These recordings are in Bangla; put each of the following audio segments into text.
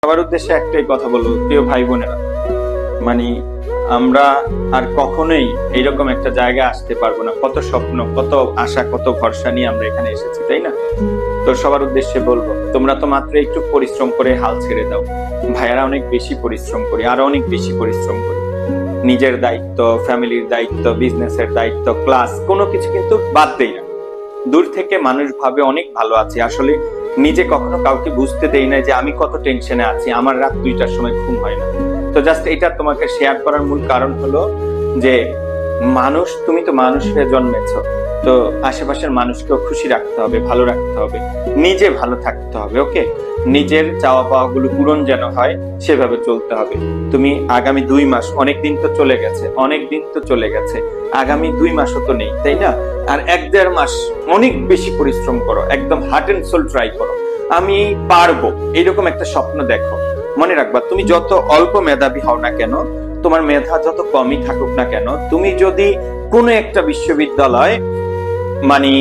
সবার উদ্দেশ্যে একটাই কথা বলবো, প্রিয় ভাই বোনেরা, মানে আমরা আর কখনোই এইরকম একটা জায়গায় আসতে পারবো না। কত স্বপ্ন, কত আশা, কত ভরসা নিয়ে আমরা এখানে এসেছি, তাই না? তো সবার উদ্দেশ্যে বলবো, তোমরা তো মাত্র একটু পরিশ্রম করে হাল ছেড়ে দাও। ভাইয়ারা অনেক বেশি পরিশ্রম করি, আরো অনেক বেশি পরিশ্রম করি। নিজের দায়িত্ব, ফ্যামিলির দায়িত্ব, বিজনেসের দায়িত্ব, ক্লাস, কোনো কিছু কিন্তু বাদ দেই না। দূর থেকে মানুষ ভাবে অনেক ভালো আছে, আসলে নিজে কখনো কাউকে বুঝতে দেই না যে আমি কত টেনশনে আছি, আমার রাত 2টার সময় ঘুম হয় না। তো জাস্ট এটা তোমাকে শেয়ার করার মূল কারণ হলো যে মানুষ, তুমি তো মানুষ হয়ে জন্মেছো, তো আশেপাশের মানুষকেও খুশি রাখতে হবে, ভালো রাখতে হবে, নিজে ভালো থাকতে হবে। ওকে, নিজের চাওয়া পাওয়া গুলো পূরণ যেন হয় সেভাবে চলতে হবে। তুমি আগামী 2 মাস, অনেক দিন তো চলে গেছে, অনেক দিন তো চলে গেছে, আগামী 2 মাসও তো নেই, তাই না? আর 1-1.5 মাস অনেক বেশি পরিশ্রম করো, একদম হার্ট এন্ড সোল ট্রাই করো, আমি পারবো, এইরকম একটা স্বপ্ন দেখো। মনে রাখবা, তুমি যত অল্প মেধাবী হও না কেন, তোমার মেধা যত কমই থাকুক না কেন, তুমি যদি কোনো একটা বিশ্ববিদ্যালয় মানে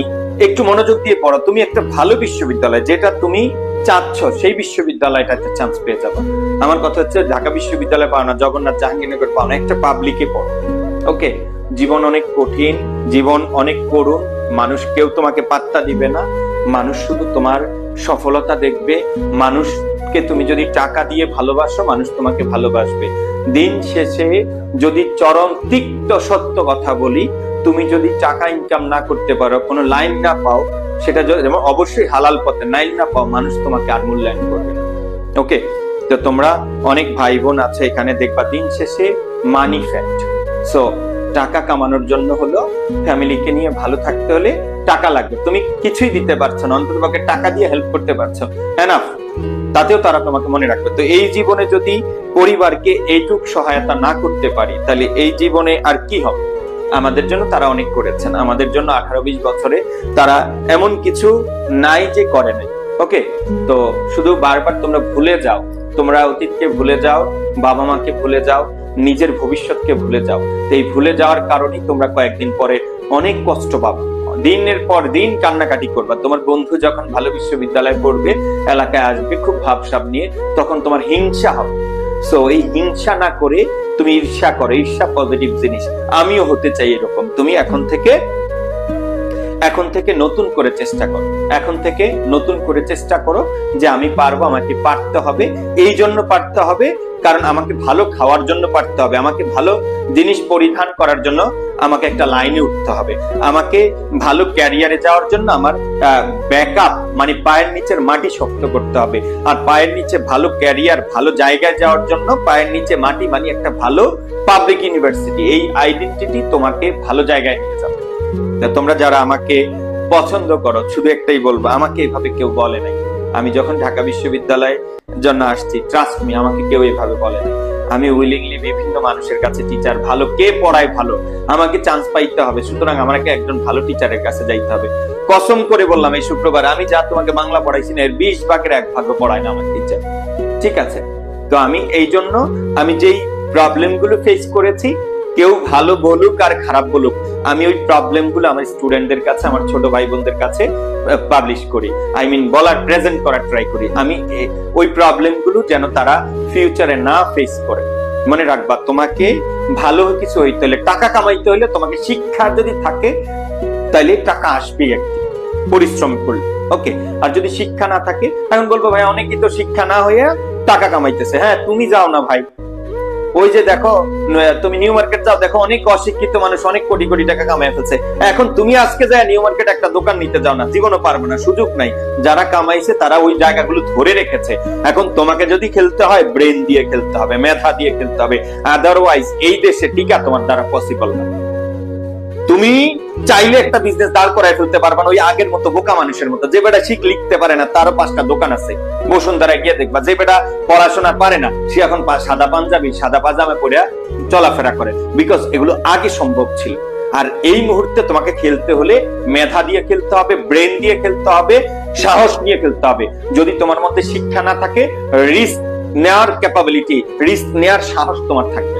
একটু মনোযোগ দিয়ে পড়ো, তুমি একটা ভালো বিশ্ববিদ্যালয় যেটা তুমি চাচ্ছ সেই বিশ্ববিদ্যালয়টাতে চান্স পেয়ে যাবে। আমার কথা হচ্ছে ঢাকা বিশ্ববিদ্যালয় পাও না, জগন্নাথ জাহাঙ্গীরনগর পাও না, একটা পাবলিকে পড়ো। ওকে, জীবন অনেক কঠিন, জীবন অনেক করুণ, মানুষ কেউ তোমাকে পাত্তা দিবে না, মানুষ শুধু তোমার সফলতা দেখবে। মানুষকে তুমি যদি টাকা দিয়ে ভালোবাসো, মানুষ তোমাকে ভালোবাসবে। দিন শেষে যদি চরম তিক্ত সত্য কথা বলি, তুমি যদি টাকা ইনকাম না করতে পারো, কোনো লাইন না পাও, সেটা যেমন অবশ্যই হালাল পথে লাইন না পাও, মানুষ তোমাকে আর মূল্যায়ন করবে না। ওকে, তো তোমরা অনেক ভাই বোন আছে এখানে, দেখবা দিন শেষে মানি ফ্যাক্ট। সো টাকা কামানোর জন্য হলো, ফ্যামিলিকে নিয়ে ভালো থাকতে হলে টাকা লাগবে। তুমি কিছুই দিতে পারছো না, অন্ততপক্ষে টাকা দিয়ে হেল্প করতে পারছো, এনাফ, তাতেও তারা তোমাকে মনে রাখবে। তো এই জীবনে যদি পরিবারকে এইটুক সহায়তা না করতে পারি, তাহলে এই জীবনে আর কি হবে? আমাদের জন্য তারা অনেক করেছেন, আমাদের জন্য 18-20 বছরে তারা এমন কিছু নাই যে করে নাই। ওকে, তো শুধু বারবার তোমরা ভুলে যাও, তোমরা অতীতকে ভুলে যাও, বাবা মাকে ভুলে যাও, নিজের ভবিষ্যৎকে ভুলে যাও। এই ভুলে যাওয়ার কারণেই তোমরা কয়েকদিন পরে অনেক কষ্ট পাবে, দিনের পর দিন কান্নাকাটি করবা। তোমার বন্ধু যখন ভালো বিশ্ববিদ্যালয়ে পড়বে, এলাকায় আসবে খুব ভাবসাব নিয়ে, তখন তোমার হিংসা হবে। সো এই হিংসা না করে তুমি ঈর্ষা করো, ঈর্ষা পজিটিভ জিনিস, আমিও হতে চাই এরকম। তুমি এখন থেকে নতুন করে চেষ্টা করো, এখন থেকে নতুন করে চেষ্টা করো যে আমি পারবো, আমাকে পারতে হবে। এই জন্য পারতে হবে কারণ আমাকে ভালো খাওয়ার জন্য পারতে হবে, আমাকে ভালো জিনিস পরিধান করার জন্য আমাকে একটা লাইনে উঠতে হবে, আমাকে ভালো ক্যারিয়ারে যাওয়ার জন্য আমার ব্যাকআপ মানে পায়ের নিচের মাটি শক্ত করতে হবে। আর পায়ের নিচে ভালো ক্যারিয়ার, ভালো জায়গায় যাওয়ার জন্য পায়ের নিচে মাটি মানে একটা ভালো পাবলিক ইউনিভার্সিটি, এই আইডেন্টিটি তোমাকে ভালো জায়গায় নিয়ে যাবে। তোমরা যারা আমাকে পছন্দ করো, শুধু একটাই বলবো, আমাকে এভাবে কেউ বলে নাই। আমি যখন ঢাকা বিশ্ববিদ্যালয়ের জন্য আসছি, ট্রাস্ট মি, আমাকে কেউ এভাবে বলে নাই। আমি উইলিংলি বিভিন্ন মানুষের কাছে, টিচার ভালো, কে পড়ায় ভালো, আমাকে চান্স পাইতে হবে, সুতরাং আমাকে একজন ভালো টিচারের কাছে যাইতে হবে। কসম করে বললাম, এই শুক্রবার আমি যা তোমাকে বাংলা পড়াইছি না, এর 20 ভাগের 1 ভাগ পড়ায় না আমার টিচার, ঠিক আছে? তো আমি এই জন্য, আমি যেই প্রবলেম গুলো ফেস করেছি, কেউ ভালো বলুক আর খারাপ বলুক, আমি ওই প্রবলেম গুলো আমার স্টুডেন্টদের কাছে, আমার ছোট ভাই বোনদের কাছে পাবলিশ করি, বলার, প্রেজেন্ট করার ট্রাই করি। আমি ওই প্রবলেম গুলো যেন তারা ফিউচারে না ফেস করে। মনে রাখবা, তোমাকে ভালো কিছু হইতে হলে, টাকা কামাইতে হলে, তোমাকে শিক্ষা যদি থাকে তাহলে টাকা আসবেই একদিন, পরিশ্রম করলে। ওকে, আর যদি শিক্ষা না থাকে, এখন বলবো ভাই অনেকেই তো শিক্ষা না হয়ে টাকা কামাইতেছে। হ্যাঁ, তুমি যাও না ভাই, ওই যে দেখো, তুমি নিউ মার্কেট যাও, দেখো অনেক অশিক্ষিত মানুষ অনেক কোটি কোটি টাকা কামাই ফেলছে। এখন তুমি আজকে যায় নিউ মার্কেট একটা দোকান নিতে যাও না, জীবনও পারবে না, সুযোগ নাই। যারা কামাইছে তারা ওই জায়গাগুলো ধরে রেখেছে। এখন তোমাকে যদি খেলতে হয়, ব্রেন দিয়ে খেলতে হবে, মেধা দিয়ে খেলতে হবে, আদারওয়াইজ এই দেশে টিকা তোমার দ্বারা পসিবল না। তুমি চাইলে একটা বিজনেস দাঁড় করায় ফেলতে পারবা না ওই আগের মতো বোকা মানুষের মতো। যে বেটা শিখ লিখতে পারে না, তারও 5টা দোকান আছে, বসুন্ধরা গিয়ে দেখবা। যে বেটা পড়াশোনা পারে না, সে এখন সাদা পাঞ্জাবি, সাদা পাজামা পরে চলাফেরা করে, বিকজ এগুলো আগে সম্ভব ছিল। আর এই মুহূর্তে তোমাকে খেলতে হলে মেধা দিয়ে খেলতে হবে, ব্রেন দিয়ে খেলতে হবে, সাহস নিয়ে খেলতে হবে। যদি তোমার মধ্যে শিক্ষা না থাকে, রিস্ক নেওয়ার ক্যাপাবিলিটি, রিস্ক নেওয়ার সাহস তোমার থাকবে।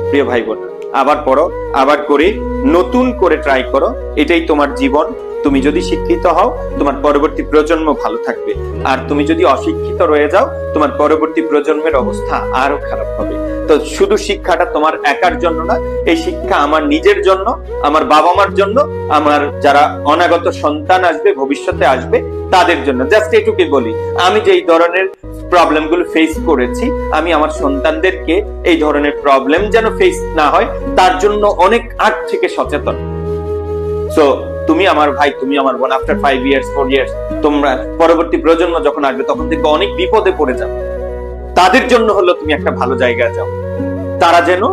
প্রিয় ভাই বোন, আবার পড়ো, আবার করে নতুন করে ট্রাই করো, এটাই তোমার জীবন। তুমি যদি শিক্ষিত হও তোমার পরবর্তী প্রজন্ম ভালো থাকবে, আর তুমি যদি অশিক্ষিত রয়ে যাও তোমার পরবর্তী প্রজন্মের অবস্থা আরো খারাপ হবে। তো শুধু শিক্ষাটা তোমার একার জন্য না, এই শিক্ষা আমার নিজের জন্য, আমার বাবা মার জন্য, আমার যারা অনাগত সন্তান আসবে, ভবিষ্যতে আসবে, তাদের জন্য। জাস্ট এটুকুই বলি, আমি যে এই ধরনের প্রবলেম গুলো ফেস করেছি, আমি আমার সন্তানদেরকে এই ধরনের প্রবলেম যেন ফেস না হয় তার জন্য অনেক আগ থেকে সচেতন। সো তুমি আমার ভাই, তুমি আমার বোন, আফটার 5 ইয়ার্স 4 ইয়ার্স তোমরা পরবর্তী প্রজন্ম যখন আসবে তখন থেকে অনেক বিপদে পড়ে যাবে, তাদের জন্য হলো তুমি একটা ভালো জায়গায় যাও, তারা যেন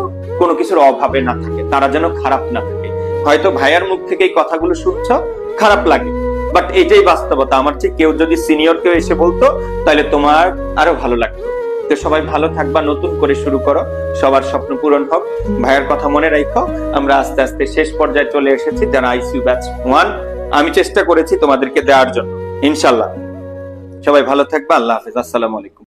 কোনো কিছুর অভাবে না থাকে, তারা যেন খারাপ না থাকে। হয়তো ভাইয়ার মুখ থেকে এই কথাগুলো শুনছো, খারাপ লাগে, বাট এটাই বাস্তবতা। আমার চেয়ে কেউ যদি সিনিয়র কেউ এসে বলতো তাহলে তোমার আরো ভালো লাগতো। তো সবাই ভালো থাকবা, নতুন করে শুরু করো, সবার স্বপ্ন পূরণ হোক। ভাইয়ের কথা মনে রাখো, আমরা আস্তে আস্তে শেষ পর্যায়ে চলে এসেছি। যারা আইসিইউ ব্যাচ 1 আমি চেষ্টা করেছি তোমাদেরকে দেওয়ার জন্য, ইনশাআল্লাহ। সবাই ভালো থাকবা, আল্লাহ হাফেজ, আসসালামু আলাইকুম।